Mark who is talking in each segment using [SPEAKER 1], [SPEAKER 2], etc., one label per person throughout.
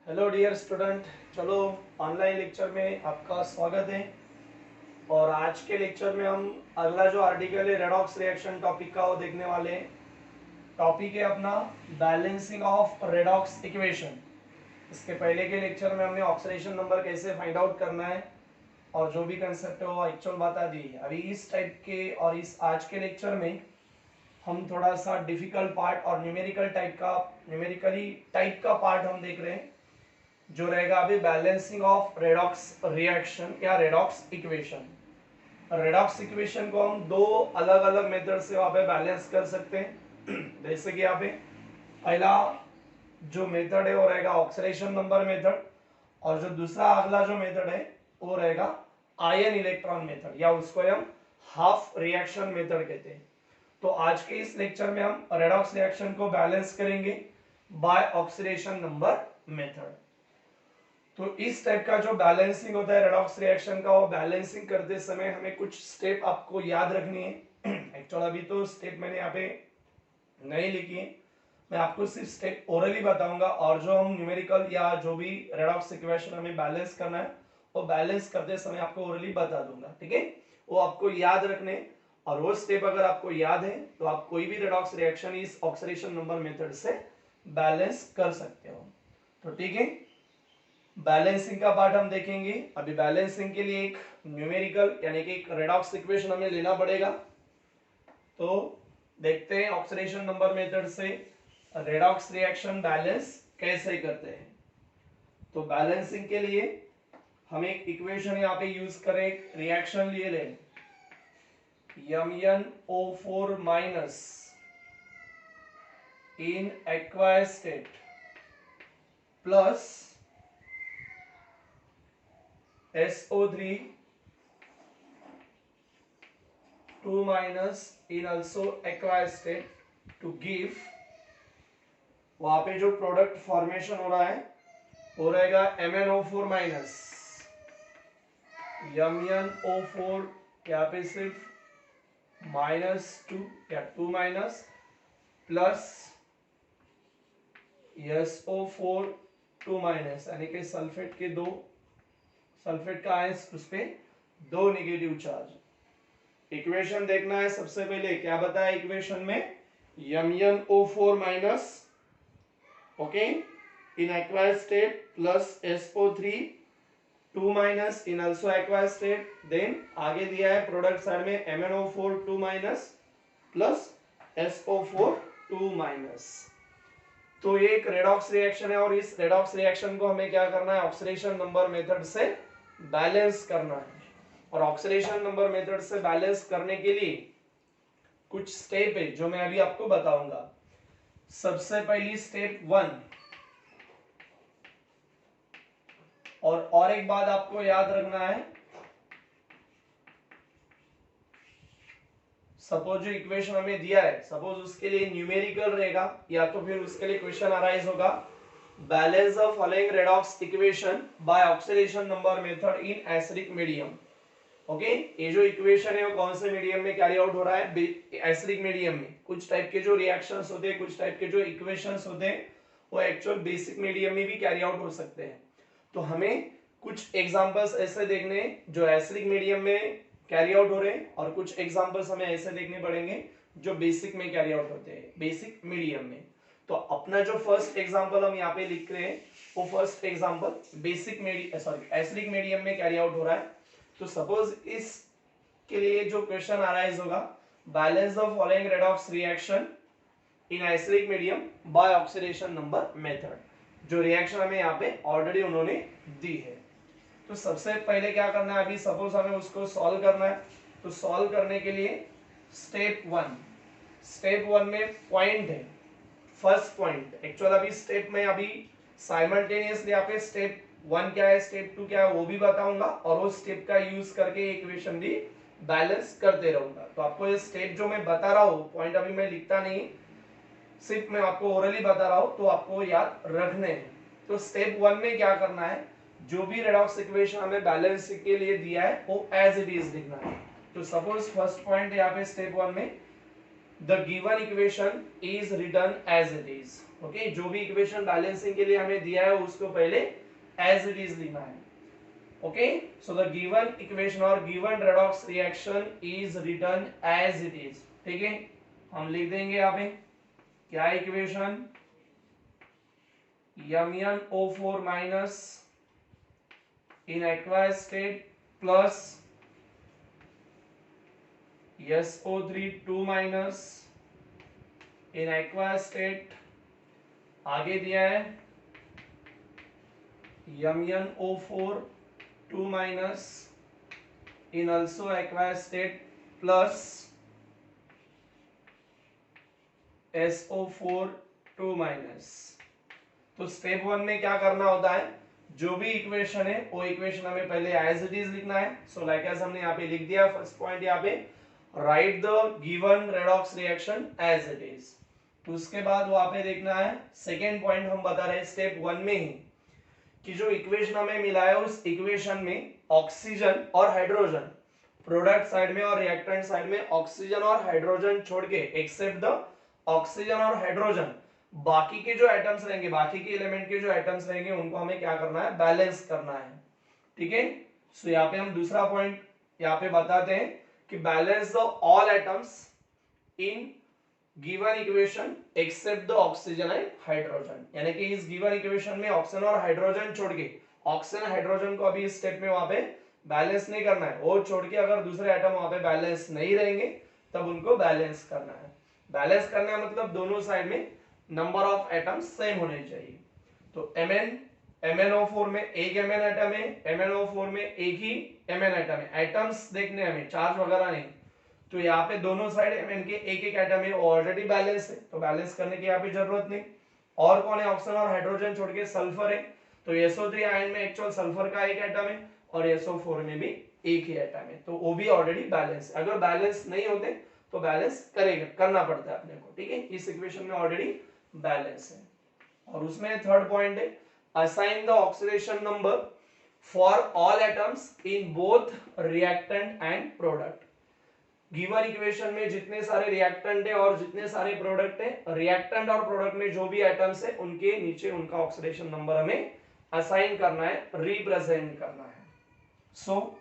[SPEAKER 1] Hello dear student, चलो online lecture में आपका स्वागत है। और आज के लेक्चर में हम अगला जो आर्टिकल है रेडॉक्स रिएक्शन टॉपिक का वो देखने वाले हैं। टॉपिक है अपना बैलेंसिंग ऑफ रेडॉक्स इक्वेशन। इसके पहले के लेक्चर में हमने ऑक्सीडेशन नंबर कैसे फाइंड आउट करना है और जो भी कंसेप्ट है वो एक्चुअल बता दी है। अभी इस टाइप के और इस आज के लेक्चर में हम थोड़ा सा डिफिकल्ट पार्ट और न्यूमेरिकली टाइप का पार्ट हम देख रहे हैं, जो रहेगा अभी बैलेंसिंग ऑफ रेडॉक्स रिएक्शन या रेडॉक्स इक्वेशन। रेडॉक्स इक्वेशन को हम दो अलग अलग मेथड से वहां पे बैलेंस कर सकते हैं। जैसे कि यहाँ पे पहला जो मेथड है वो रहेगा ऑक्सीडेशन नंबर मेथड, और जो दूसरा अगला जो मेथड है वो रहेगा आयन इलेक्ट्रॉन मेथड, या उसको हम हाफ रिएक्शन मेथड कहते हैं। तो आज के इस लेक्चर में हम रेडॉक्स रिएक्शन को बैलेंस करेंगे बाय ऑक्सीडेशन नंबर मेथड। तो इस टाइप का जो बैलेंसिंग होता है रेडॉक्स रिएक्शन का, वो बैलेंसिंग करते समय हमें कुछ स्टेप आपको याद रखनी है। एक्चुअली अभी तो स्टेप मैंने यहाँ पे नहीं लिखी है, मैं आपको सिर्फ स्टेप ओरली बताऊंगा, और जो हम न्यूमेरिकल या जो भी रेडॉक्स इक्वेशन हमें बैलेंस करना है वो बैलेंस करते समय आपको ओरली बता दूंगा, ठीक है। वो आपको याद रखने, और वो स्टेप अगर आपको याद है तो आप कोई भी रेडॉक्स रिएक्शन इस ऑक्सीडेशन नंबर मेथड से बैलेंस कर सकते हो। तो ठीक है, बैलेंसिंग का पार्ट हम देखेंगे। अभी बैलेंसिंग के लिए एक न्यूमेरिकल यानी कि एक रेडॉक्स इक्वेशन हमें लेना पड़ेगा। तो देखते हैं ऑक्सीडेशन नंबर मेथड से रेडॉक्स रिएक्शन बैलेंस कैसे करते हैं। तो बैलेंसिंग के लिए हम एक इक्वेशन यहाँ पे यूज करें, एक रिएक्शन लिए लें MnO4 minus in aqueous state plus SO3 2 minus in also aqueous state to give, वहां पे जो प्रोडक्ट फॉर्मेशन हो रहा है वो रहेगा MnO4 माइनस MnO4, यहाँ पे सिर्फ -2 या 2 माइनस प्लस SO4 2 माइनस, यानी कि सल्फेट के दो सल्फेट का आयंस, उस पे दो नेगेटिव चार्ज। इक्वेशन देखना है सबसे पहले, क्या बताया इक्वेशन में MnO4 minus okay in aqueous state plus SO3 2 minus in also aqueous state, then आगे दिया है प्रोडक्ट साइड में MnO4 2 minus plus SO4 2 minus. तो ये एक रेडॉक्स रिएक्शन है, और इस रेडॉक्स रिएक्शन को हमें क्या करना है, ऑक्सीडेशन नंबर मेथड से बैलेंस करना है। और ऑक्सीडेशन नंबर मेथड से बैलेंस करने के लिए कुछ स्टेप है जो मैं अभी आपको बताऊंगा। सबसे पहली स्टेप 1, और एक बात आपको याद रखना है, सपोज जो इक्वेशन हमें दिया है, सपोज उसके लिए न्यूमेरिकल रहेगा या तो फिर उसके लिए क्वेश्चन अराइज होगा balance the following redox equation by oxidation number method in acidic medium. Okay, ये जो इक्वेशन है वो कौन से मीडियम में कैरी आउट हो रहा है, एसिडिक मीडियम में। कुछ टाइप के जो रिएक्शंस होते हैं, कुछ टाइप के जो इक्वेशंस होते हैं वो एक्चुअल बेसिक मीडियम में भी कैरी आउट हो सकते हैं। तो हमें कुछ एग्जांपल्स ऐसे देखने जो एसिडिक मीडियम में कैरी आउट हो रहे हैं, और कुछ एग्जांपल्स हमें ऐसे देखने पड़ेंगे जो बेसिक में कैरी आउट होते हैं, बेसिक मीडियम में। तो अपना जो फर्स्ट एग्जांपल हम यहाँ पे लिख रहे हैं वो first example basic acidic medium में कैरी आउट हो रहा है। तो सपोज इस के लिए जो क्वेश्चन अराइज होगा, balance the following redox reaction in acidic medium by oxidation number method. जो रिएक्शन हमें यहाँ पे ऑलरेडी उन्होंने दी है। तो सबसे पहले क्या करना है, अभी सपोज हमें उसको सॉल्व करना है। तो सॉल्व करने के लिए स्टेप 1 में पॉइंट है, फर्स्ट पॉइंट। एक्चुअल अभी स्टेप में अभी साइमल्टेनियसली यहाँ पे स्टेप 1 क्या है, स्टेप 2 क्या है वो भी बताऊंगा, और वो स्टेप का यूज करके इक्वेशन भी बैलेंस करते रहूंगा। तो आपको ये स्टेप जो मैं बता रहा हूँ, पॉइंट अभी मैं लिखता नहीं, सिर्फ मैं आपको ओरली बता रहा हूँ, तो आपको याद रखने हैं। तो स्टेप 1 में क्या करना है, जो भी रेडॉक्स इक्वेशन हमें बैलेंस के लिए दिया है वो एज इट इज लिखना है। तो सपोज फर्स्ट पॉइंट यहाँ पे स्टेप 1 में the given equation is written as it is. Okay, जो भी इक्वेशन बैलेंसिंग के लिए हमें दिया है उसको पहले एज इट इज लिखना है। Okay, so the given equation और given redox reaction is written as it is. ठीक है, हम लिख देंगे यहाँ पे क्या equation, MnO4 minus in aqueous state plus SO3 2 minus in aqueous state, आगे दिया है MnO4 2 minus in also aqueous state plus SO4 2 minus. तो स्टेप 1 में क्या करना होता है, जो भी इक्वेशन है वो इक्वेशन हमें पहले एज इट इज लिखना है। सो लाइक एज हमने यहाँ पे लिख दिया, फर्स्ट पॉइंट यहाँ पे right the given redox reaction as it is. उसके बाद वहां पे देखना है, सेकेंड पॉइंट हम बता रहे हैं स्टेप 1 में ही, कि जो इक्वेशन हमें मिला है उस इक्वेशन में ऑक्सीजन और हाइड्रोजन, प्रोडक्ट साइड में और रिएक्टेंट साइड में ऑक्सीजन और हाइड्रोजन छोड़ के, एक्सेप्ट द ऑक्सीजन और हाइड्रोजन, बाकी के जो एटम्स रहेंगे, बाकी के एलिमेंट के जो एटम्स रहेंगे उनको हमें क्या करना है, बैलेंस करना है। ठीक है, सो यहाँ पे हम दूसरा पॉइंट यहाँ पे बताते हैं कि balance the all atoms in given equation except the oxygen and hydrogen, यानी कि इस गिवन इक्वेशन में ऑक्सीजन और हाइड्रोजन छोड़ के, ऑक्सीजन हाइड्रोजन को अभी इस स्टेप में वहां पे बैलेंस नहीं करना है, वो छोड़ के अगर दूसरे एटम वहां पे बैलेंस नहीं रहेंगे तब उनको बैलेंस करना है। बैलेंस करना है मतलब दोनों साइड में नंबर ऑफ एटम्स सेम होने चाहिए। तो MnO4 में एक Mn एटम है, MnO4 में एक ही Mn एटम है, एटम्स देखने हमें, चार्ज वगैरह नहीं। तो यहाँ पे दोनों साइड Mn के एक एक एटम है, ऑलरेडी बैलेंस है, तो बैलेंस करने की यहाँ पे जरूरत नहीं। और कौन है, ऑक्सीजन और हाइड्रोजन छोड़ के सल्फर है, तो SO3 आयन में एक्चुअल सल्फर का एक एटम है और SO4 में भी एक ही एटम है, तो वो भी ऑलरेडी बैलेंस है। अगर बैलेंस नहीं होते तो बैलेंस करना पड़ता है अपने को। ठीक है, इस इक्वेशन में ऑलरेडी बैलेंस है। और उसमें थर्ड पॉइंट है, assign the oxidation number for all atoms in both reactant and product. Given equation में जितने सारे रिएक्टेंट है और जितने सारे प्रोडक्ट है, रिएक्टेंट और प्रोडक्ट में जो भी एटम्स है उनके नीचे उनका ऑक्सीडेशन नंबर हमें असाइन करना है, रिप्रेजेंट करना है। सो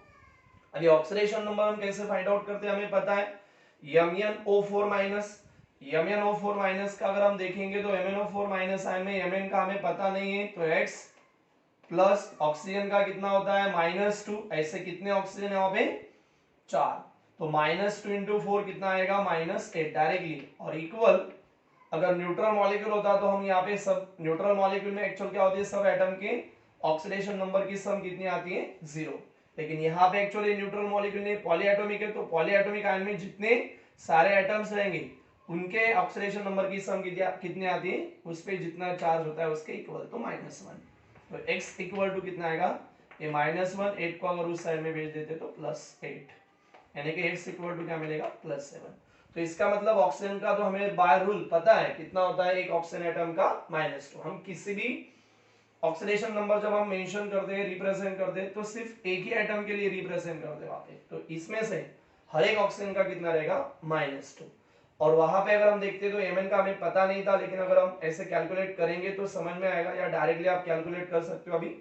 [SPEAKER 1] अभी ऑक्सीडेशन नंबर हम कैसे फाइंड आउट करते हैं, हमें पता है MnO4 माइनस, MnO4 माइनस का अगर हम देखेंगे तो MnO4 माइनस आयन में Mn का हमें पता नहीं है, तो X प्लस ऑक्सीजन का कितना होता है -2, ऐसे कितने ऑक्सीजन है वहां पे 4, तो -2 इंटू 4 कितना आएगा -8 डायरेक्टली। और इक्वल अगर न्यूट्रल मॉलिक्यूल होता तो हम यहाँ पे सब, न्यूट्रल मॉलिक्यूल में एक्चुअल क्या होती है, सब एटम के ऑक्सीडेशन नंबर की सम कितनी आती है 0, लेकिन यहाँ पे एक्चुअली न्यूट्रल मॉलिक्यूल नहीं, पॉलीएटॉमिक है, तो पॉलीएटॉमिक आयन में जितने सारे एटम्स रहेंगे उनके ऑक्सीडेशन नंबर की सम कितनी आती है, उस पे जितना चार्ज होता है उसके इक्वल, तो -1, तो x इक्वल टू कितना आएगा, ये -1, 8 को अगर उस साइड में भेज देते तो +8, यानी कि x इक्वल टू क्या मिलेगा +7। तो इसका मतलब ऑक्सीजन का तो हमें बाय रूल पता है कितना होता है एक ऑक्सीजन एटम का -2। हम किसी भी ऑक्सीडेशन नंबर जब हम मेंशन करते हैं, रिप्रेजेंट करते हैं, तो सिर्फ एक ही एटम के लिए रिप्रेजेंट करते हैं वहां पे, तो इसमें से हर एक ऑक्सीजन का कितना रहेगा -2। और वहां पे अगर हम देखते तो Mn का हमें पता नहीं था, लेकिन अगर हम ऐसे कैलकुलेट करेंगे तो समझ में आएगा, या डायरेक्टली आप कैलकुलेट कर सकते हो। अभी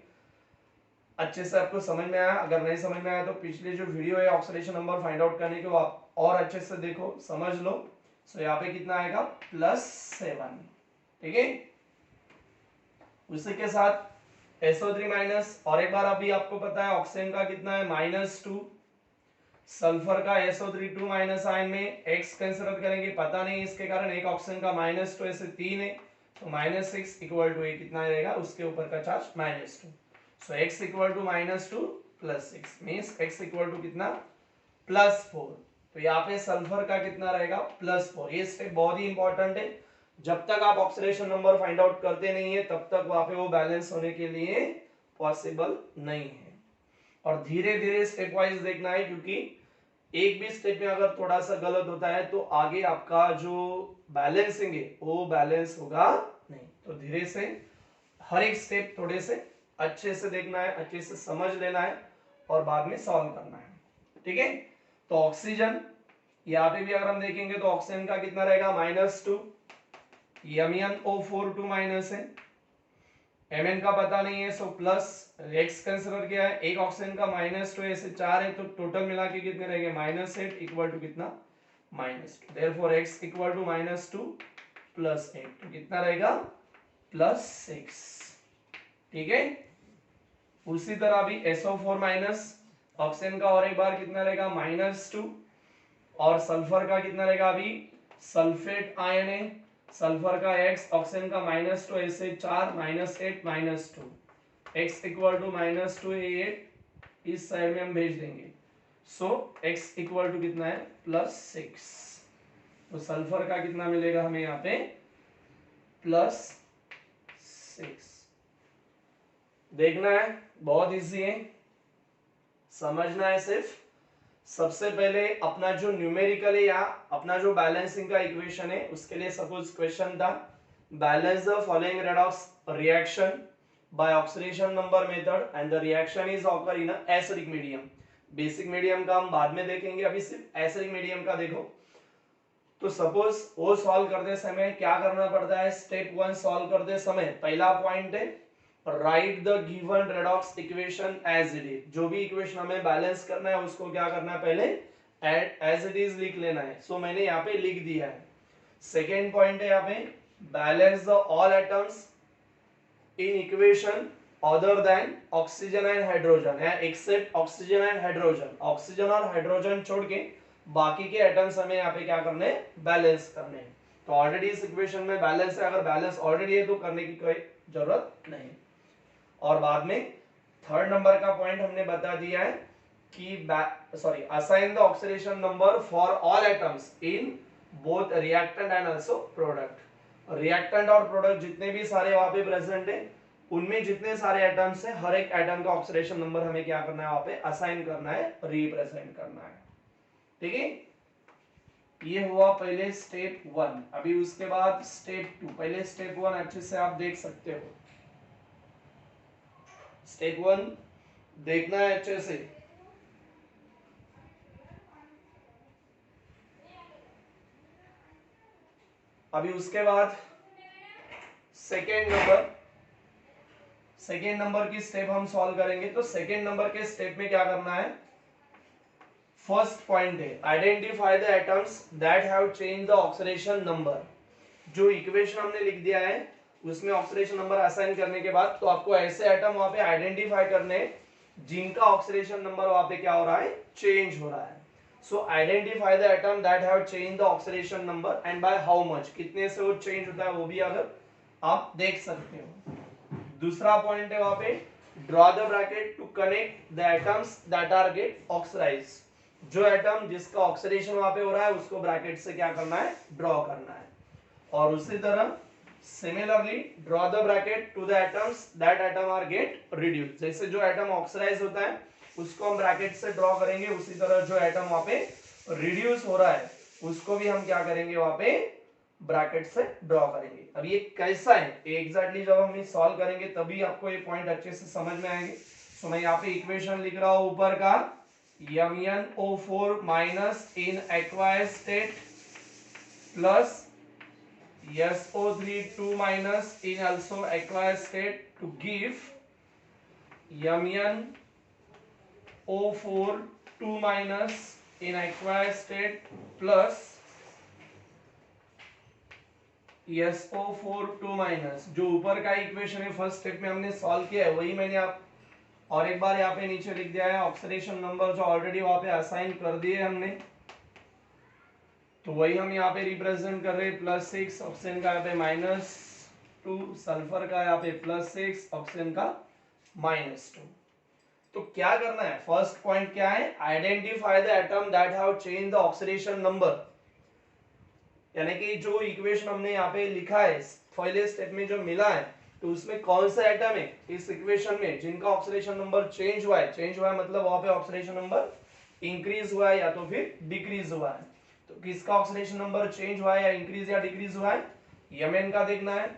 [SPEAKER 1] अच्छे से आपको समझ में आया, अगर नहीं समझ में आया तो पिछले जो वीडियो है ऑक्सीडेशन नंबर फाइंड आउट करने के वो आप और अच्छे से देखो, समझ लो। सो यहाँ पे कितना आएगा +7। ठीक है, उसी के साथ SO3 माइनस, और एक बार अभी आपको पता है ऑक्सीजन का कितना है -2, सल्फर का SO3 2 माइनस आयन में x कंसीडर करेंगे, पता नहीं, इसके कारण एक ऑक्सीजन का -2 ऐसे 3 है, तो -6 इक्वल टू कितना रहेगा, उसके ऊपर का charge -2, so x equal to -2 plus 6 means x equal to कितना +4। तो यहाँ पे सल्फर का कितना रहेगा +4। ये स्टेप बहुत ही इंपॉर्टेंट है, जब तक आप ऑक्सीडेशन नंबर फाइंड आउट करते नहीं है तब तक वहां पे वो बैलेंस होने के लिए पॉसिबल नहीं है। और धीरे धीरे स्टेप वाइज देखना है, क्योंकि एक भी स्टेप में अगर थोड़ा सा गलत होता है तो आगे आपका जो बैलेंसिंग है वो बैलेंस होगा नहीं। तो धीरे से हर एक स्टेप थोड़े से अच्छे से देखना है, अच्छे से समझ लेना है और बाद में सॉल्व करना है। ठीक है, तो ऑक्सीजन यहाँ पे भी अगर हम देखेंगे तो ऑक्सीजन का कितना रहेगा -2, MnO4 2 माइनस है, Mn का पता नहीं है, सो प्लस x कंसीडर किया है, एक ऑक्सीजन का -2 ऐसे 4 है, तो टोटल मिला के कितने रहेंगे -8 इक्वल टू कितना -2, therefore x equal to -2 plus 8, तो कितना रहेगा +6, ठीक है। उसी तरह भी SO4 माइनस ऑक्सीजन का और एक बार कितना रहेगा -2, और सल्फर का कितना रहेगा, अभी सल्फेट आयन है, सल्फर का x ऑक्सीजन का -2 ऐसे 4 -8 -2, x इक्वल टू -2 8 इस साइड में हम भेज देंगे, सो x इक्वल टू कितना है +6, तो सल्फर का कितना मिलेगा हमें यहाँ पे +6। देखना है, बहुत इजी है, समझना है सिर्फ। सबसे पहले अपना जो न्यूमेरिकल है या अपना जो बैलेंसिंग का इक्वेशन है उसके लिए सपोज क्वेश्चन था, balance the following redox reaction by oxidation number method and the reaction is occur in acidic medium. Basic medium का हम बाद में देखेंगे, अभी सिर्फ एसिडिक मीडियम का देखो। तो सपोज वो सॉल्व करते समय क्या करना पड़ता है, स्टेप 1 सॉल्व करते समय पहला पॉइंट है right the given redox equation as it is. जो भी इक्वेशन हमें बैलेंस करना है उसको क्या करना है, पहले एज इट इज लिख लेना है, सो मैंने यहाँ पे लिख दिया है। सेकेंड पॉइंट है यहाँ पे balance the all atoms in equation other than oxygen and hydrogen या except oxygen and hydrogen, oxygen और हाइड्रोजन छोड़ के बाकी के एटम्स हमें यहाँ पे क्या करने हैं, बैलेंस करने हैं। तो ऑलरेडी इस इक्वेशन में बैलेंस है, अगर बैलेंस ऑलरेडी है तो करने की कोई जरूरत नहीं। और बाद में थर्ड नंबर का पॉइंट हमने बता दिया है कि assign the oxidation number for all atoms in both reactant and also product. Reactant और प्रोडक्ट जितने भी सारे वहां पे प्रेजेंट है उनमें जितने सारे एटम्स है हर एक एटम का ऑक्सीडेशन नंबर हमें क्या करना है, वहां पे असाइन करना है, रिप्रेजेंट करना है, ठीक है। ये हुआ पहले स्टेप 1। अभी उसके बाद स्टेप 2। पहले स्टेप 1 अच्छे से आप देख सकते हो, स्टेप 1 देखना है अच्छे से। अभी उसके बाद सेकेंड नंबर की स्टेप हम सॉल्व करेंगे। तो सेकेंड नंबर के स्टेप में क्या करना है, फर्स्ट पॉइंट है identify the atoms that have change the oxidation number. जो इक्वेशन हमने लिख दिया है उसमें ऑक्सीडेशन नंबर असाइन करने के बाद तो आपको ऐसे एटम वहां पे आइडेंटिफाई करने जिनका ऑक्सीडेशन नंबर वहां पे क्या हो रहा है, चेंज हो रहा है। सो identify the atom that have change the oxidation number and by how much, कितने से वो चेंज होता है वो भी अगर आप देख सकते हो। दूसरा पॉइंट है वहां पे draw the bracket to connect the atoms that are get oxidized. जो एटम जिसका ऑक्सीडेशन वहां पे हो रहा है उसको ब्रैकेट से क्या करना है, ड्रॉ करना है। और उसी तरह similarly draw the bracket to the atoms that atom are get reduced. जैसे जो एटम ऑक्सीडाइज होता है उसको हम ब्रैकेट से ड्रॉ करेंगे, उसी तरह जो एटम वहां पे रिड्यूस हो रहा है उसको भी हम क्या करेंगे, वहां पे ब्रैकेट से ड्रॉ करेंगे। अब ये कैसा है एग्जैक्टली जब हम सॉल्व करेंगे तभी आपको ये पॉइंट अच्छे से समझ में आएंगे। तो मैं यहाँ पे इक्वेशन लिख रहा हूं ऊपर का MnO4 माइनस इन एक्वायर्ड state plus SO3 2 minus in also acquired state to give MnO4 2 minus in acquired state plus SO4 2 minus। जो ऊपर का इक्वेशन है फर्स्ट स्टेप में हमने सॉल्व किया है वही मैंने आप और एक बार यहाँ पे नीचे लिख दिया है। ऑक्सीडेशन नंबर जो ऑलरेडी वहां पे असाइन कर दिए हमने तो वही हम यहाँ पे रिप्रेजेंट कर रहे हैं +6, ऑक्सीजन का यहाँ पे -2, सल्फर का यहाँ पे +6, ऑक्सीजन का -2। तो क्या करना है, फर्स्ट पॉइंट क्या है, identify the atom that have change the oxidation number. यानी कि जो इक्वेशन हमने यहाँ पे लिखा है पहले स्टेप में जो मिला है तो उसमें कौन सा एटम है इस इक्वेशन में जिनका ऑक्सीडेशन नंबर चेंज हुआ है। चेंज हुआ है मतलब वहां पे ऑक्सीडेशन नंबर इंक्रीज हुआ है या तो फिर डिक्रीज हुआ है। तो किसका ऑक्सीडेशन नंबर चेंज हुआ है या इंक्रीज या डिक्रीज हुआ है, Mn का देखना है।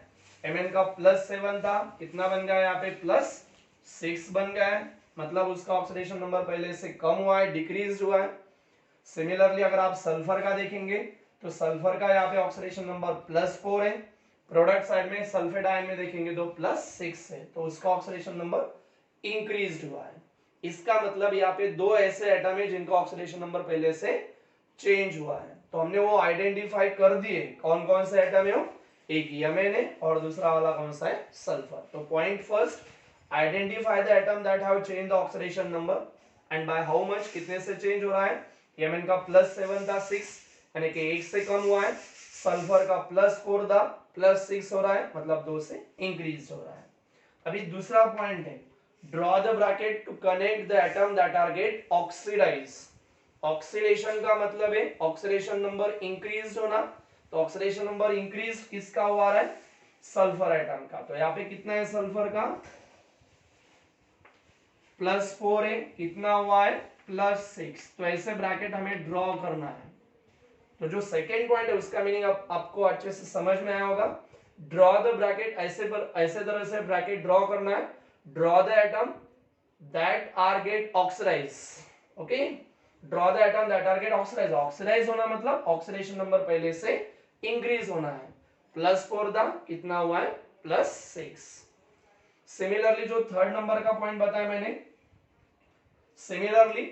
[SPEAKER 1] Mn का +7 था, कितना बन गया यहाँ पे +6 बन गया है, मतलब उसका ऑक्सीडेशन नंबर पहले से कम हुआ है, डिक्रीज हुआ है। सिमिलरली अगर आप सल्फर का देखेंगे तो सल्फर का यहाँ पे ऑक्सीडेशन नंबर +4 है, प्रोडक्ट साइड में सल्फेट आयन में देखेंगे तो +6 है, तो उसका ऑक्सीडेशन नंबर इंक्रीज हुआ है। इसका मतलब यहाँ पे दो ऐसे एटम है जिनका ऑक्सीडेशन नंबर पहले से चेंज हुआ है, तो हमने वो आइडेंटिफाई कर दिए कौन कौन से एटम है वो, एक यमन है और दूसरा वाला कौन सा है, सल्फर। तो point first, identify the atom that have change the oxidation number and by how much, कितने से चेंज हो रहा है। यमन का +7 था 6 यानी कि 1 से कम हुआ है, सल्फर का +4 था +6 हो रहा है, मतलब 2 से इंक्रीज हो रहा है। अभी दूसरा पॉइंट है, draw the bracket to connect the atom that are get oxidize. Oxidation का मतलब है ऑक्सीडेशन नंबर इंक्रीज होना, तो ऑक्सीडेशन नंबर इंक्रीज किसका हुआ रहा है, सल्फर एटम का। तो यहाँ पे कितना है सल्फर का, +4 है, कितना हुआ है +6। तो ऐसे ब्रैकेट हमें ड्रॉ करना है। तो जो सेकेंड पॉइंट है उसका मीनिंग आपको अच्छे से समझ में आया होगा। ड्रॉ द ब्रैकेट, ऐसे तरह से ब्रैकेट ड्रॉ करना है, draw the atom that are get oxidize. Okay, draw the atom that are get oxidize. Oxidize होना मतलब ऑक्सीडेशन नंबर पहले से इंक्रीज होना है। +4 था, कितना हुआ है +6। सिमिलरली जो थर्ड नंबर का पॉइंट बताया मैंने, similarly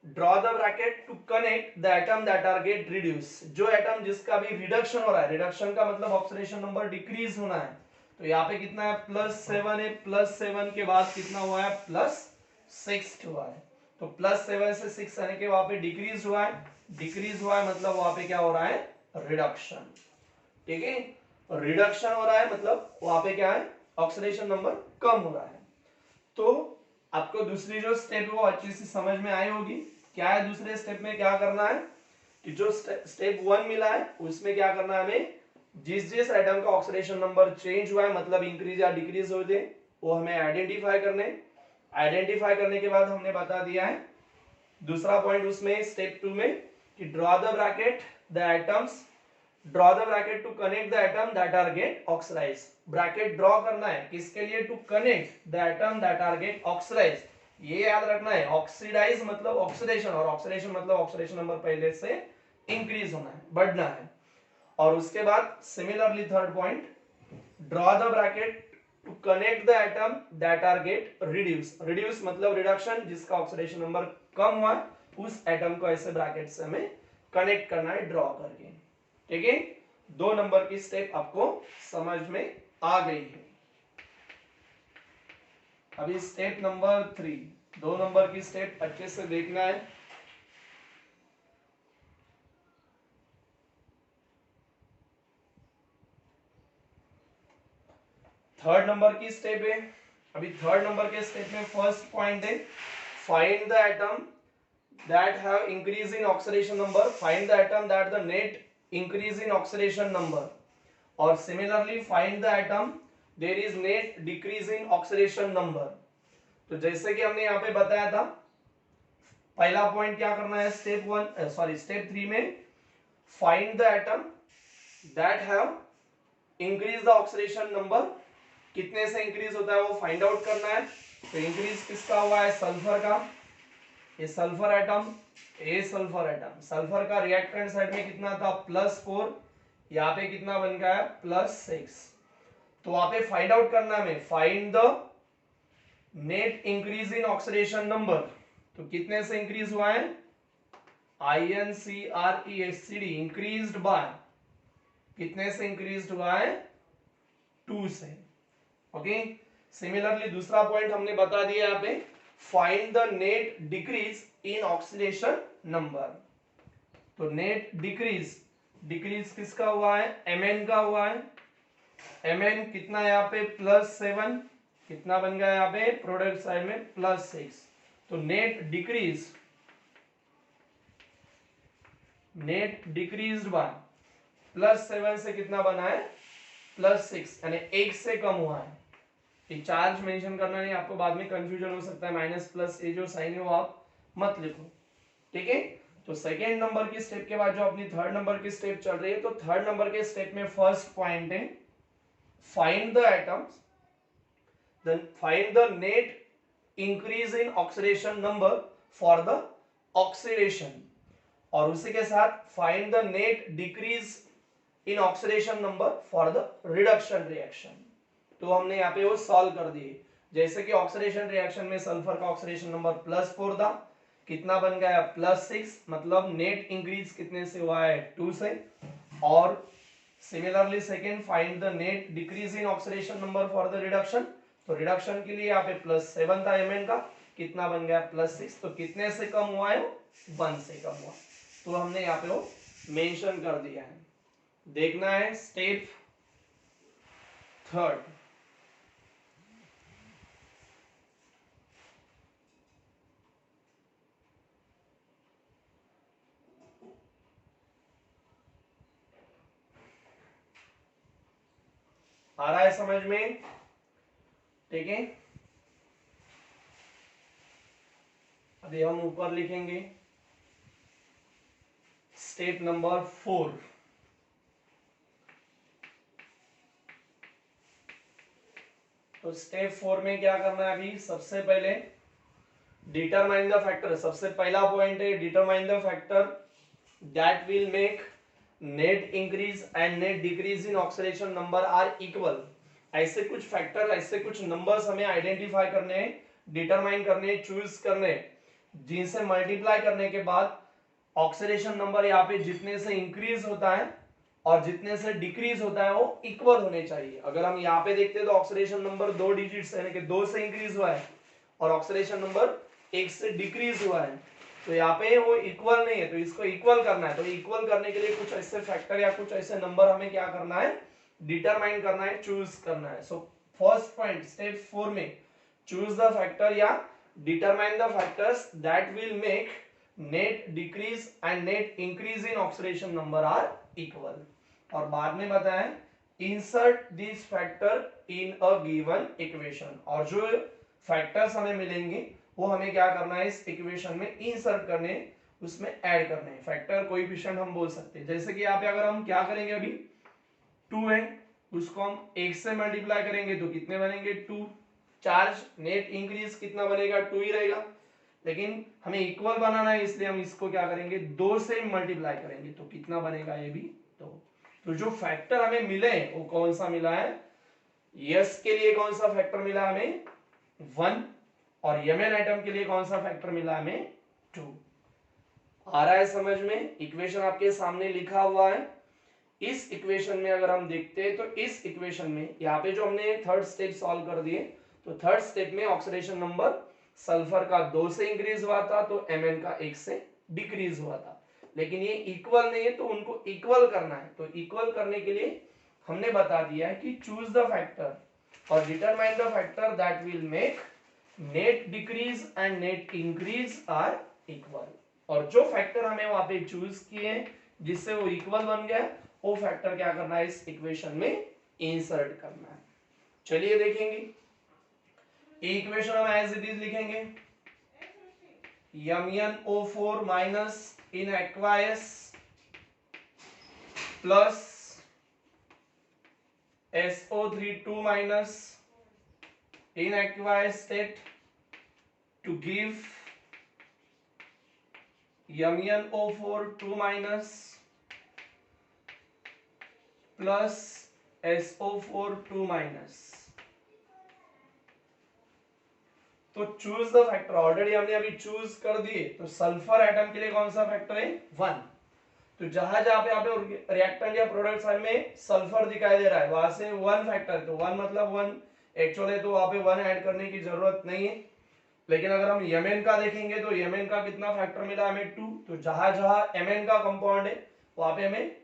[SPEAKER 1] draw the bracket to connect the atom that are get reduce. जो एटम जिसका भी रिडक्शन हो रहा है, रिडक्शन का मतलब ऑक्सीडेशन नंबर डिक्रीज होना है, तो यहाँ पे कितना है +7 है, +7 के बाद कितना हुआ है +6 हुआ है। तो +7 से 6 आने के वहां पे डिक्रीज हुआ है, डिक्रीज हुआ है मतलब वहां पे क्या हो रहा है, रिडक्शन। ठीक है, रिडक्शन हो रहा है मतलब वहां पे क्या है, ऑक्सीडेशन नंबर कम हो रहा है। तो आपको दूसरी जो स्टेप है वो अच्छी से समझ में आई होगी। क्या है दूसरे स्टेप में, क्या करना है कि जो स्टेप 1 मिला है उसमें क्या करना है हमें, जिस जिस एटम का ऑक्सीडेशन नंबर चेंज हुआ है मतलब इंक्रीज या डिक्रीज हो जाए वो हमें आइडेंटिफाई करने। आइडेंटिफाई करने के बाद हमने बता दिया है दूसरा पॉइंट उसमें स्टेप 2 में कि draw the bracket the atoms, draw the bracket to connect the atom that are get oxidize. Bracket draw करना है किसके लिए, to connect the atom that are get oxidize. ये याद रखना है, ऑक्सीडाइज मतलब ऑक्सीडेशन, और ऑक्सीडेशन मतलब ऑक्सीडेशन नंबर पहले से इंक्रीज होना है, बढ़ना है। और उसके बाद similarly third point, draw the bracket to connect the atom that are get reduce. Reduce मतलब रिडक्शन, जिसका ऑक्सीडेशन नंबर कम हुआ है उस एटम को ऐसे ब्रैकेट से हमें कनेक्ट करना है ड्रॉ करके। ठीक है, 2 नंबर की स्टेप आपको समझ में आ गई है। अभी स्टेप नंबर 3, 2 नंबर की स्टेप अच्छे से देखना है। थर्ड नंबर की स्टेप है। अभी थर्ड नंबर के स्टेप में फर्स्ट पॉइंट है, find the atom that have increase in oxidation number, find the atom that the net increase in oxidation number, और similarly find the atom there is net decrease in oxidation number। तो जैसे कि हमने यहाँ पे बताया था, पहला पॉइंट क्या करना है स्टेप 3 में, find the atom that have increase the oxidation number, कितने से इंक्रीज होता है वो फाइंड आउट करना है। तो इंक्रीज किसका हुआ है, सल्फर का। ये सल्फर एटम, सल्फर का रिएक्टेंट साइड में कितना था +4, यहाँ पे कितना बन गया है +6। तो वहां पे फाइंड आउट करना है, find the net increase in oxidation number. तो कितने से इंक्रीज हुआ है, INCRESCD इंक्रीज्ड बाय, कितने से इंक्रीज हुआ है 2 से। ओके, सिमिलरली दूसरा पॉइंट हमने बता दिया यहाँ पे, find the net decrease in oxidation number. तो नेट डिक्रीज किसका हुआ है, Mn का हुआ है। Mn कितना यहाँ पे +7, कितना बन गया यहाँ पे प्रोडक्ट साइड में +6। तो नेट डिक्रीज बाय +7 से कितना बना है +6, यानी 1 से कम हुआ है। चार्ज मेंशन करना नहीं, आपको बाद में कंफ्यूजन हो सकता है, माइनस प्लस ये जो साइन है वो आप मत लिखो। ठीक है, तो सेकेंड नंबर की स्टेप के बाद जो अपनी थर्ड नंबर की स्टेप चल रही है, तो थर्ड नंबर के स्टेप में फर्स्ट पॉइंट है, find the atoms, then find the net increase in oxidation number for the oxidation, और उसी के साथ find the net decrease in oxidation number for the reduction reaction. तो हमने यहाँ पे वो सॉल्व कर दिए। जैसे कि ऑक्सीडेशन रिएक्शन में सल्फर का ऑक्सीडेशन नंबर +4 था, कितना बन गया +6, मतलब नेट इंक्रीज कितने से हुआ है 2 से। और similarly second, find the net decrease in oxidation number for the reduction. तो रिडक्शन के लिए यहाँ पे +7 था Mn का, कितना बन गया +6। तो कितने से कम हुआ है, 1 से कम हुआ। तो हमने यहाँ पे वो मेंशन कर दिया है। देखना है स्टेप थर्ड। आ रहा है समझ में? ठीक है, अभी हम ऊपर लिखेंगे स्टेप नंबर 4। तो स्टेप 4 में क्या करना है, अभी सबसे पहले डिटरमाइन द फैक्टर। सबसे पहला पॉइंट है determine the factor that will make net increase and net decrease in oxidation number are equal. ऐसे कुछ फैक्टर, ऐसे कुछ नंबर्स हमें आइडेंटिफाई करने हैं, डिटरमाइन करने हैं, चूज करने हैं, जिनसे मल्टीप्लाई करने के बाद ऑक्सीडेशन नंबर यहाँ पे जितने से इंक्रीज होता है और जितने से डिक्रीज होता है वो इक्वल होने चाहिए। अगर हम यहाँ पे देखते हैं तो ऑक्सीडेशन नंबर 2 डिजिट्स यानी कि 2 से इंक्रीज हुआ है और ऑक्सीडेशन नंबर 1 से डिक्रीज हुआ है, तो यहाँ पे वो इक्वल नहीं है। तो इसको इक्वल करना है, तो इक्वल करने के लिए कुछ ऐसे फैक्टर या कुछ ऐसे नंबर हमें क्या करना है, डिटरमाइन करना है, चूज करना है। सो फर्स्ट पॉइंट स्टेप 4 में चूज द फैक्टर या determine the factors that will make net decrease and net increase in oxidation number are equal. और बाद में बताएं insert this factor in a given equation. और जो फैक्टर्स हमें मिलेंगे वो हमें क्या करना है, इस इक्वेशन में इंसर्ट करने, उसमें ऐड करने हैं। फैक्टर कोएफिशिएंट हम बोल सकते हैं। जैसे कि यहाँ पे अगर हम क्या करेंगे, अभी 2 है, उसको हम 1 से मल्टीप्लाई करेंगे तो कितने बनेंगे 2। चार्ज नेट इंक्रीज कितना बनेगा 2 ही रहेगा, लेकिन हमें इक्वल बनाना है इसलिए हम इसको क्या करेंगे 2 से मल्टीप्लाई करेंगे तो कितना बनेगा ये भी 2। तो जो फैक्टर हमें मिले वो कौन सा मिला है, यस के लिए कौन सा फैक्टर मिला हमें 1 और Mn आइटम के लिए कौन सा फैक्टर मिला हमें 2। आ रहा है समझ में? इक्वेशन आपके सामने लिखा हुआ है। इस इक्वेशन में अगर हम देखते हैं तो इस इक्वेशन में यहाँ पे जो हमने थर्ड स्टेप सॉल्व कर दिए, तो थर्ड स्टेप में ऑक्सीडेशन नंबर सल्फर का 2 से इंक्रीज हुआ था तो Mn का 1 से डिक्रीज हुआ था, लेकिन ये इक्वल नहीं है तो उनको इक्वल करना है। तो इक्वल करने के लिए हमने बता दिया है कि चूज द फैक्टर और determine the factor that will make net decrease and net increase are equal. और जो फैक्टर हमें वहां पे चूज किए जिससे वो इक्वल बन गया, वो फैक्टर क्या करना है, इस इक्वेशन में इंसर्ट करना है। चलिए देखेंगे, इक्वेशन हम एज इट इज लिखेंगे MnO4 minus in aqueous plus SO3 2 minus in aqueous state to give MnO4 2 minus plus SO4 2 minus। तो चूज द फैक्टर ऑलरेडी हमने अभी चूज कर दिए। तो सल्फर एटम के लिए कौन सा फैक्टर है 1। तो जहां जहां पे आपको रिएक्टेंट या प्रोडक्ट साइड में सल्फर दिखाई दे रहा है वहां से 1 फैक्टर, तो 1 मतलब 1 एक्चुअली, तो वहां पे 1 ऐड करने की जरूरत नहीं है। लेकिन अगर हम Mn का देखेंगे तो Mn का कितना फैक्टर मिला हमें 2। तो जहां जहां Mn का कंपाउंड है वहां पे हमें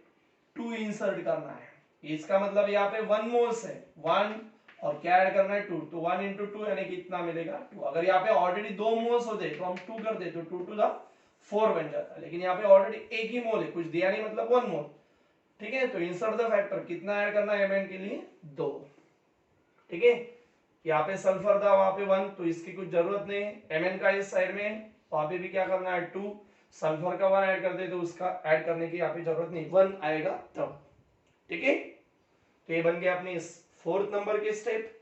[SPEAKER 1] 2 इंसर्ट करना है। इसका मतलब यहाँ पे 1 मोल्स है, 1 और क्या ऐड करना है 2, तो 1 into 2 यानी कितना मिलेगा 2। अगर यहाँ पे ऑलरेडी 2 मोल्स होते तो हम 2 कर दे तो 2 to the 4 बन जाता, लेकिन यहाँ पे ऑलरेडी एक ही मोल है, कुछ दिया नहीं मतलब 1 मोल। ठीक है, तो इंसर्ट द फैक्टर कितना ऐड करना है Mn के लिए 2। ठीक है, यहाँ पे सल्फर था वहां पे 1, तो इसकी कुछ जरूरत नहीं है। Mn का इस साइड में, वहां पे भी क्या करना है 2, सल्फर का 1 ऐड कर दे तो उसका ऐड करने की यहाँ पे जरूरत नहीं, 1 आएगा तब। ठीक है, तो ये बन गया अपनी इस 4th नंबर के स्टेप।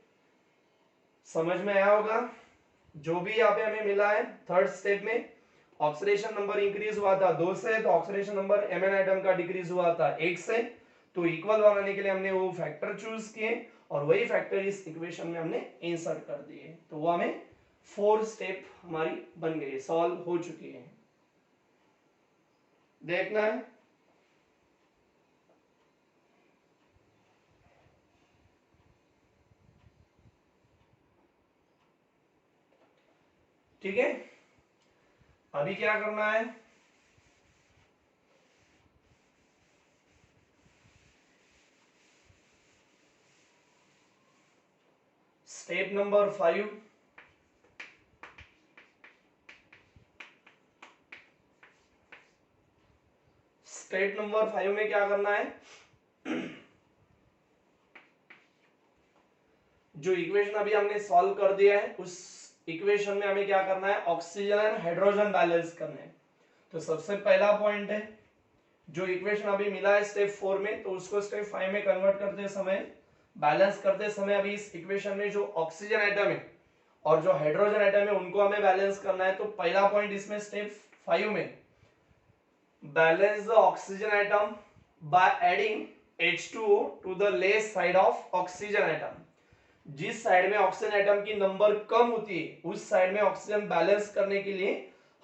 [SPEAKER 1] समझ में आया होगा? जो भी यहाँ पे हमें मिला है थर्ड स्टेप में, ऑक्सीडेशन नंबर इंक्रीज हुआ था 2 से, तो ऑक्सीडेशन नंबर Mn आइटम का डिक्रीज हुआ था 1 से। तो इक्वल बनाने के लिए हमने वो फैक्टर चूज किए और वही फैक्टर इस इक्वेशन में हमने इंसर्ट कर दिए, तो वो हमें 4 स्टेप हमारी बन गई, सॉल्व हो चुकी है। देखना है ठीक है। अभी क्या करना है, स्टेप नंबर 5, स्टेप नंबर 5 में क्या करना है, जो इक्वेशन अभी हमने सॉल्व कर दिया है उस इक्वेशन में हमें क्या करना है, ऑक्सीजन एंड हाइड्रोजन बैलेंस करने हैं। तो सबसे पहला पॉइंट है, जो इक्वेशन अभी मिला है स्टेप 4 में, तो उसको स्टेप 5 में कन्वर्ट करते समय, बैलेंस करते समय, अभी इस इक्वेशन में जो ऑक्सीजन एटम है और जो हाइड्रोजन एटम है उनको हमें बैलेंस करना है। तो पहला पॉइंट इसमें स्टेप 5 में, balance the oxygen atom by adding H2O to the less side of oxygen atom. जिस साइड में ऑक्सीजन एटम की नंबर कम होती है उस साइड में ऑक्सीजन बैलेंस करने के लिए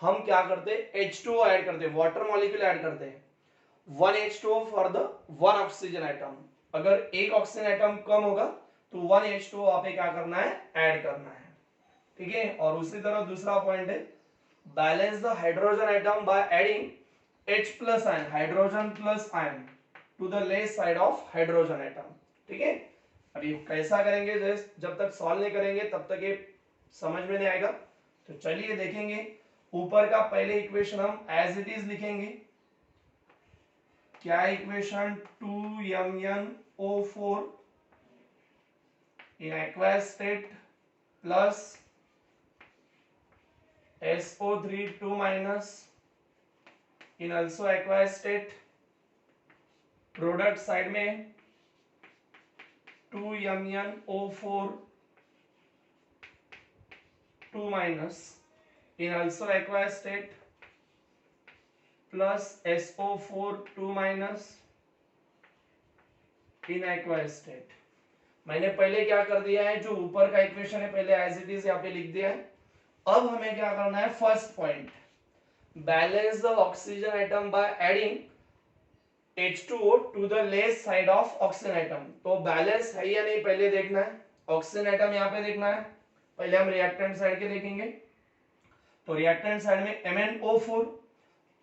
[SPEAKER 1] हम क्या करते हैं, H2O ऐड करते हैं, वाटर मॉलिक्यूल ऐड करते हैं, 1 H2O for the 1 oxygen atom. अगर एक ऑक्सीजन एटम कम होगा तो 1 H2O आप क्या करना है, ऐड करना है, ठीक है। और उसी तरह दूसरा पॉइंट है, balance the hydrogen atom by adding H plus ion, hydrogen plus ion to the less side of hydrogen atom, ठीक है। अभी कैसा करेंगे, जब तक सॉल्व नहीं करेंगे तब तक ये समझ में नहीं आएगा। तो चलिए देखेंगे, ऊपर का पहले इक्वेशन हम एज इट इज लिखेंगे। क्या equation, 2MnO4 in aqueous state plus SO3 2 minus in also aqueous state, product side में 2MnO4 2 minus in also aqueous state plus SO4 2 minus in aqueous state। मैंने पहले क्या कर दिया है, जो ऊपर का इक्वेशन है पहले एज इट इज यहाँ पे लिख दिया है। अब हमें क्या करना है, first point, balance the oxygen atom by adding H2O to the less side of oxygen atom. तो बैलेंस है या नहीं पहले देखना है, ऑक्सीजन एटम यहाँ पे देखना है। पहले हम रिएक्टेंट साइड के देखेंगे, तो रिएक्टेंट साइड में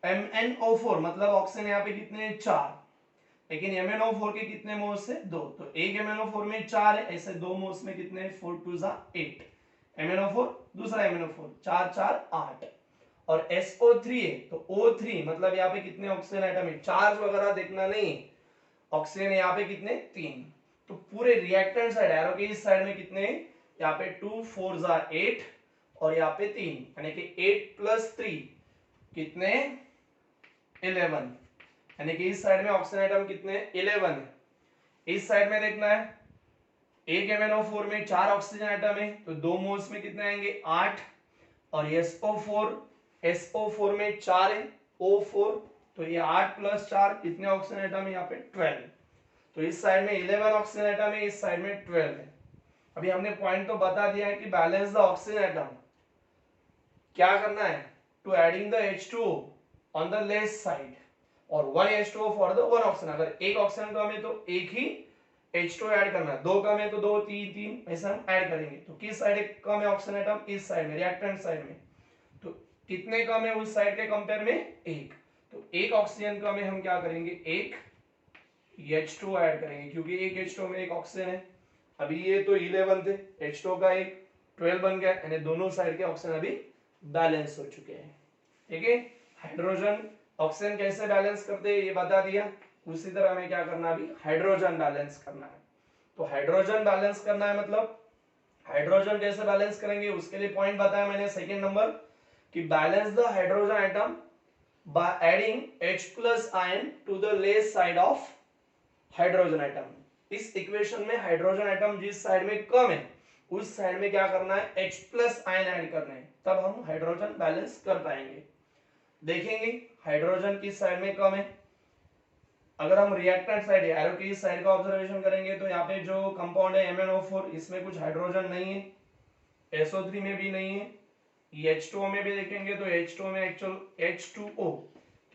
[SPEAKER 1] MnO4 मतलब ऑक्सीजन यहाँ पे कितने, 4, लेकिन MnO4 के कितने मोल्स है, 2। तो एक MnO4 में 4 है, ऐसे 2 मोल्स में कितने, 4 2 8 MnO4, दूसरा MnO4, 4 4 8। और SO3 है तो O3 मतलब यहाँ पे कितने ऑक्सीजन एटम है, चार्ज वगैरह देखना नहीं, ऑक्सीजन यहाँ पे कितने, 3। तो पूरे रिएक्टेंट साइड, एरो के इस साइड में कितने, यहाँ पे 2 4 8 और यहाँ पे 3, यानी कि 8 प्लस 3 कितने, 11, यानी कि इस साइड में ऑक्सीजन एटम कितने, 11 है। इस साइड में देखना है, एक MnO4 में 4 ऑक्सीजन एटम है तो 2 मोल्स में कितने आएंगे, 8। और SO4 में 4 है, O4, तो ये 8 प्लस 4 कितने ऑक्सीजन एटम है, यहाँ पे 12। तो इस साइड में 11 ऑक्सीजन एटम है, इस साइड में 12 है। अभी हमने पॉइंट तो बता दिया है कि बैलेंस द ऑक्सीजन एटम क्या करना है, to adding the H2O on the less side और 1 H2O फॉर द 1 ऑक्सीजन। अगर एक ऑक्सीजन कम है तो एक ही H2O ऐड करना है, 2 कम है तो 2 3 3 ऐसा हम ऐड करेंगे। तो किस साइड कम है ऑक्सीजन एटम, इस साइड में, रिएक्टेंट साइड में। तो कितने कम है उस साइड के कंपेयर में, 1। तो एक ऑक्सीजन कम है, हम क्या करेंगे, एक H2O ऐड करेंगे, क्योंकि एक H2O में एक ऑक्सीजन है। अभी ये तो 11 थे, H2O का एक 12 बन गया, यानी दोनों साइड के ऑक्सीजन अभी बैलेंस हो चुके हैं, ठीक है। हाइड्रोजन ऑक्सीजन कैसे बैलेंस करते हैं ये बता दिया, उसी तरह हमें क्या करना है, अभी हाइड्रोजन बैलेंस करना है। तो हाइड्रोजन बैलेंस करना है मतलब हाइड्रोजन कैसे बैलेंस करेंगे, उसके लिए पॉइंट बताया मैंने सेकंड नंबर, कि balance the hydrogen atom by adding H plus ion to the less side of hydrogen atom. इस इक्वेशन में हाइड्रोजन एटम जिस साइड में कम है उस साइड में क्या करना है, H प्लस आयन ऐड करना है, तब हम हाइड्रोजन बैलेंस कर पाएंगे। देखेंगे हाइड्रोजन किस साइड में कम है, अगर हम रिएक्टेंट साइड एरो की इस साइड का ऑब्जर्वेशन करेंगे तो यहाँ पे जो कंपाउंड है MnO4 इसमें कुछ हाइड्रोजन नहीं है, SO3 में भी नहीं है, H2O में भी देखेंगे तो H2O में एक्चुअल H2O,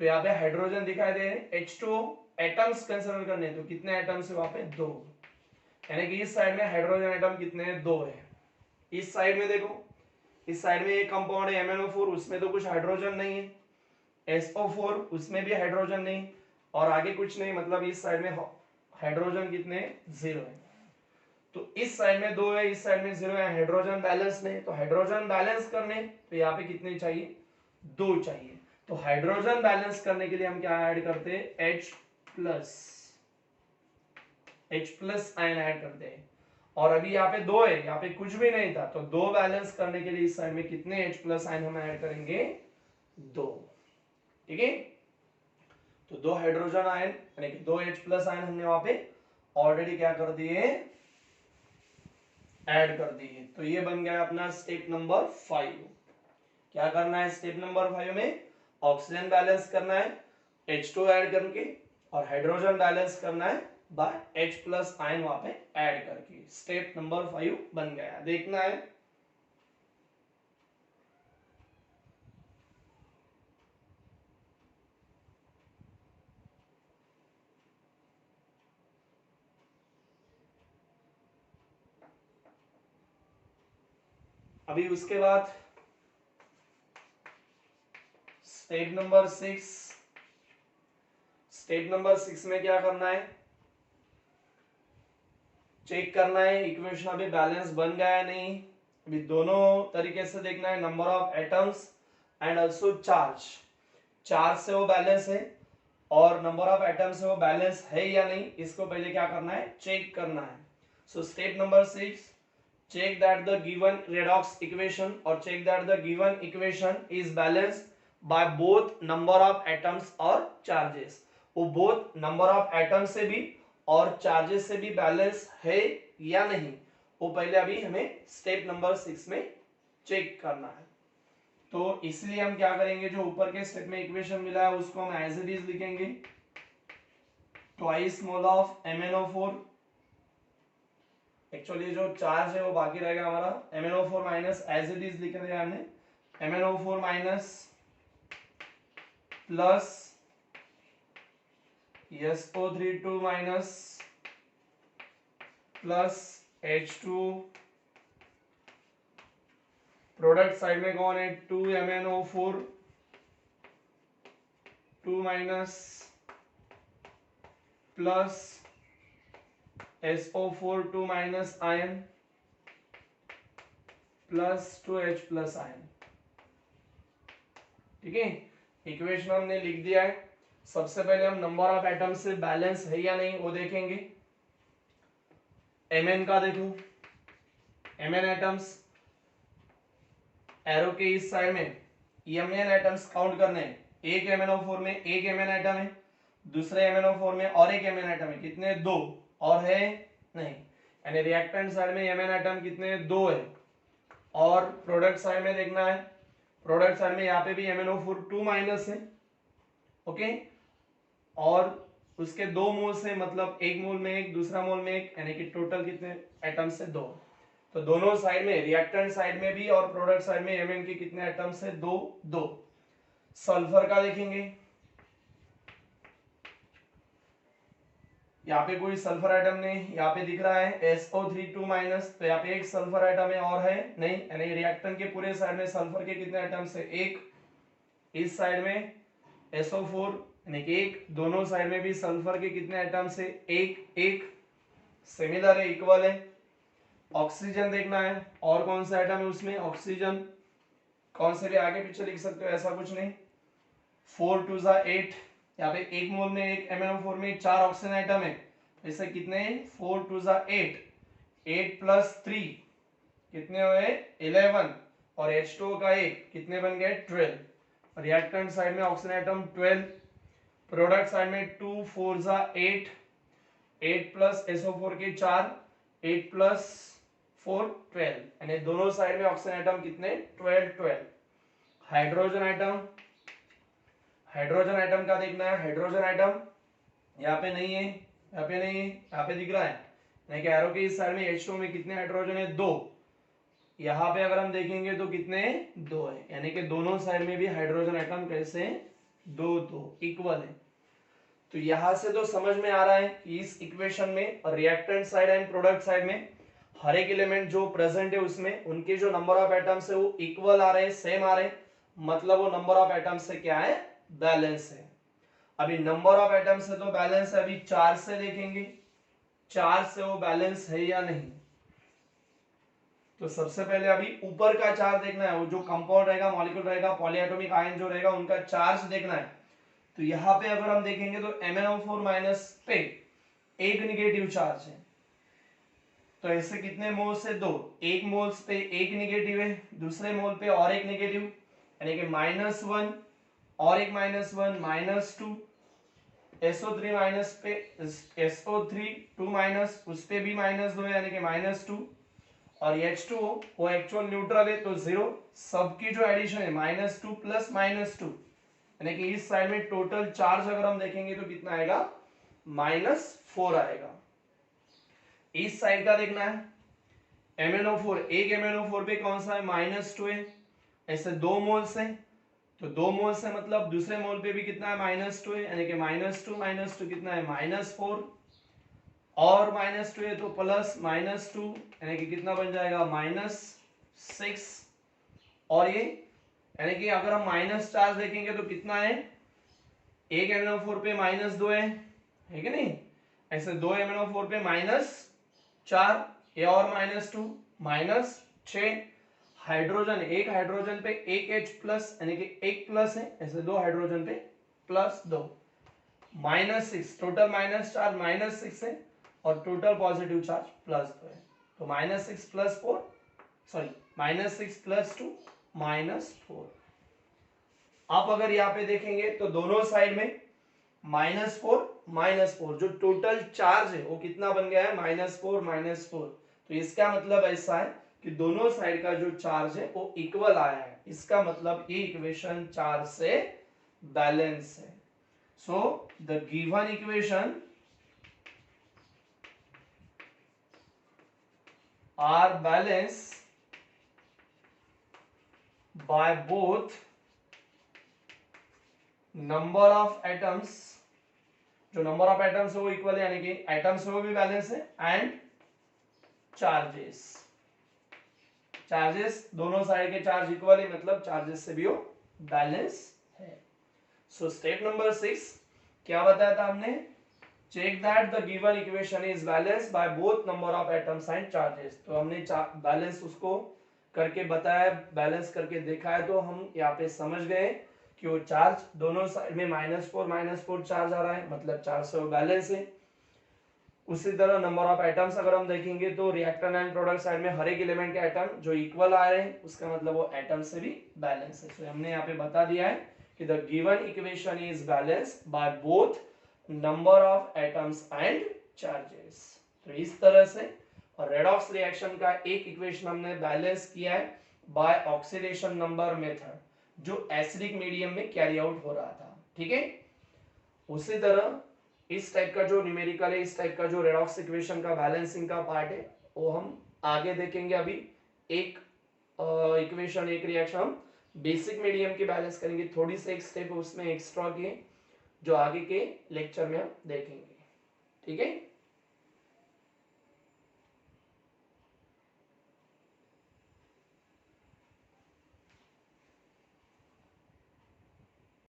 [SPEAKER 1] तो यहाँ पे हाइड्रोजन दिखाई दे रहे हैं। H2O एटम्स कंसीडर करने तो कितने एटम्स है वहां पे 2, यानी कि इस साइड में हाइड्रोजन एटम कितने हैं 2 है। इस साइड में देखो, इस साइड में एक कंपाउंड है MnO4 उसमें तो कुछ हाइड्रोजन नहीं है, SO4 उसमें भी हाइड्रोजन नहीं, और आगे कुछ नहीं, मतलब इस साइड में हाइड्रोजन कितने 0 है। तो इस साइड में 2 है, इस साइड में 0 है, हाइड्रोजन बैलेंस नहीं, तो हाइड्रोजन बैलेंस करने तो यहाँ पे कितने चाहिए 2 चाहिए। तो हाइड्रोजन बैलेंस करने के लिए हम क्या ऐड करते हैं H प्लस आयन ऐड करते हैं। और अभी यहाँ पे 2 है, यहाँ पे कुछ भी नहीं था, तो 2 बैलेंस करने के लिए इस साइड में कितने H प्लस आयन हम ऐड करेंगे 2। ठीक है, तो 2 हाइड्रोजन आयन यानी कि 2 H प्लस आयन हमने वहां पे ऑलरेडी क्या कर दिए ऐड कर दिए। तो ये बन गया अपना स्टेप नंबर 5। क्या करना है स्टेप नंबर 5 में, ऑक्सीजन बैलेंस करना है H2 ऐड करके, और हाइड्रोजन बैलेंस करना है बाय H प्लस आयन वहां पे ऐड करके। स्टेप नंबर 5 बन गया, देखना है। अभी उसके बाद स्टेप नंबर 6। स्टेप नंबर 6 में क्या करना है, चेक करना है इक्वेशन अभी बैलेंस बन गया है नहीं। अभी दोनों तरीके से देखना है, number of atoms and also charge. Charge से वो बैलेंस है और नंबर ऑफ एटम्स से वो बैलेंस है या नहीं, इसको पहले क्या करना है चेक करना है। So step number 6, check that the given redox equation or check that the given equation is balanced by both number of atoms और charges। वो both number of atoms से भी और charges से भी बैलेंस है या नहीं, वो पहले अभी हमें स्टेप नंबर 6 में चेक करना है। तो इसलिए हम क्या करेंगे, जो ऊपर के स्टेप में इक्वेशन मिला है उसको हम एज इट इज लिखेंगे, twice mole of MnO4। Actually जो चार्ज है वो बाकी रहेगा हमारा, MnO4 minus as it is लिख दिया हमने, MnO4 minus plus SO32 minus plus H2, product side में कौन है 2MnO4 2 minus plus SO4 2 minus ion plus 2H plus ion. ठीक है, इक्वेशन हमने लिख दिया है। सबसे पहले हम नंबर ऑफ एटम्स से बैलेंस है या नहीं वो देखेंगे। Mn का देखो, Mn एटम्स एरो के इस साइड में Mn एटम्स काउंट करने हैं। एक MnO4 में एक Mn एटम है, दूसरे MnO4 में और एक Mn एटम है, कितने 2 और है नहीं, यानी रिएक्टेंट साइड में Mn एटम कितने 2 है। और प्रोडक्ट साइड में देखना है, प्रोडक्ट साइड में यहाँ पे भी MnO4 2 माइनस है, ओके, और उसके 2 मोल से, मतलब एक मोल में एक दूसरा मोल में एक, यानी कि टोटल कितने एटम्स है 2। तो दोनों साइड में, रिएक्टेंट साइड में भी और प्रोडक्ट साइड में Mn के कितने एटम्स है 2 2। सल्फर का देखेंगे, यहाँ पे कोई सल्फर आइटम नहीं, यहाँ पे दिख रहा है SO32 माइनस, तो यहाँ पे एक सल्फर आइटम है और है नहीं, यानी रिएक्टेंट के पूरे साइड में सल्फर के कितने एटम्स है एक, इस साइड में SO4 यानी कि एक, दोनों साइड में भी सल्फर के कितने एटम्स है एक एक, सिमिलर है इक्वल है। ऑक्सीजन देखना है, और कौन सा एटम है उसमें ऑक्सीजन, कौन से भी आगे पीछे लिख सकते हो ऐसा कुछ नहीं, 4 2 8, यहाँ पे एक मोल में एक MnO4 में 4 ऑक्सीजन आइटम है, इससे कितने 4 2 8, 8 प्लस 3 कितने हुए 11, और H2O का एक कितने बन गए 12। रिएक्टेंट साइड में ऑक्सीजन आइटम 12, प्रोडक्ट साइड में 2 4 8, 8 प्लस SO4 के 4, 8 प्लस 4 12, यानी दोनों साइड में ऑक्सीजन आइटम कितने 12 12। हाइड्रोजन आइटम, हाइड्रोजन आइटम का देखना है, हाइड्रोजन आइटम यहाँ पे नहीं है, यहाँ पे नहीं है, यहाँ पे दिख रहा है, यानी कि एरो के इस साइड में H2 में कितने हाइड्रोजन है? 2। यहाँ पे अगर हम देखेंगे तो कितने? 2 है, यानी कि दोनों साइड में भी हाइड्रोजन एटम कैसे? 2 इक्वल है। तो यहां से तो समझ में आ रहा है कि इस इक्वेशन में reactant side and product side में हर एक एलिमेंट जो प्रेजेंट है उसमें उनके जो नंबर ऑफ एटम्स है वो इक्वल आ रहे हैं, सेम आ रहे हैं, मतलब वो नंबर ऑफ एटम्स से क्या है? बैलेंस है। अभी नंबर ऑफ एटम्स से तो बैलेंस है, अभी चार्ज से देखेंगे, चार्ज से वो बैलेंस है या नहीं। तो सबसे पहले अभी ऊपर का चार्ज देखना है, वो जो कंपाउंड रहेगा, मॉलिक्यूल रहेगा, पॉलीएटॉमिक आयन जो रहेगा उनका चार्ज देखना है। तो यहाँ पे अगर हम देखेंगे तो MnO4 माइनस पे एक निगेटिव चार्ज है, तो ऐसे कितने मोल्स है? 2। एक मोल्स पे एक निगेटिव है, दूसरे मोल पे और एक निगेटिव, यानी कि -1 और एक -1 -2। SO3 माइनस पे SO3 2 माइनस, उस पे भी -2 यानी कि -2, और H2O वो एक्चुअल न्यूट्रल है तो 0। सबकी जो एडिशन है -2 प्लस -2, यानी कि इस साइड में टोटल चार्ज अगर हम देखेंगे तो कितना आएगा? -4 आएगा। इस साइड का देखना है, MnO4, एक MnO4 पे कौन सा है? -2 है, ऐसे 2 मोल्स है, तो 2 मोल्स है मतलब दूसरे मोल पे भी कितना है? -2 है, यानी कि -2 कितना है? -4, और -2 है तो प्लस -2, यानी कि कितना बन जाएगा? -6। और ये यानी कि अगर हम माइनस चार्ज देखेंगे तो कितना है? एक MnO4 पे -2 है कि नहीं? ऐसे 2 MnO4 पे -4, ये और -2 -6। हाइड्रोजन, एक हाइड्रोजन पे एक H प्लस, यानी कि एक प्लस है, ऐसे 2 हाइड्रोजन पे +2, -6, टोटल -4 -6 है, और टोटल पॉजिटिव चार्ज +2 है। तो -6 + 4, सॉरी -6 + 2 -4। आप अगर यहाँ पे देखेंगे तो दोनों साइड में -4 जो टोटल चार्ज है वो कितना बन गया है? -4 तो इसका मतलब ऐसा है कि दोनों साइड का जो चार्ज है वो इक्वल आया है, इसका मतलब ये इक्वेशन चार्ज से बैलेंस है। So the given equation are balance by both number of atoms, जो नंबर ऑफ एटम्स है वो इक्वल है, यानी कि एटम्स में भी बैलेंस है, एंड चार्जेस, चार्जेस दोनों साइड के चार्ज इक्वल है, मतलब चार्जेस से भी वो बैलेंस है। सो स्टेप नंबर 6 क्या बताया था हमने? Check that the given equation is balanced by both number of atoms and charges. तो हमने बैलेंस उसको करके बताया, बैलेंस करके देखा है, तो हम यहाँ पे समझ गए कि वो चार्ज दोनों साइड में -4 चार्ज आ रहा है, मतलब चार्ज से वो बैलेंस है। उसी तरह नंबर ऑफ एटम्स अगर हम देखेंगे तो रिएक्टेंट एंड प्रोडक्ट साइड में हर एक एलिमेंट के एटम जो इक्वल आ रहे हैं, उसका मतलब वो एटम से भी बैलेंस है। तो हमने यहाँ पे बता दिया है कि the given equation is balanced by both number of atoms and charges. तो इस तरह से रेडॉक्स रिएक्शन का एक इक्वेशन हमने बैलेंस किया है बाय ऑक्सीडेशन नंबर मेथड, जो एसिडिक मीडियम में कैरी आउट हो रहा था। ठीक है, उसी तरह इस टाइप का जो न्यूमेरिकल है, इस टाइप का जो रेडॉक्स इक्वेशन का बैलेंसिंग का पार्ट है, वो हम आगे देखेंगे। अभी एक इक्वेशन, एक रिएक्शन हम बेसिक मीडियम की बैलेंस करेंगे, थोड़ी सी एक स्टेप उसमें एक्स्ट्रा किए, जो आगे के लेक्चर में हम देखेंगे। ठीक है।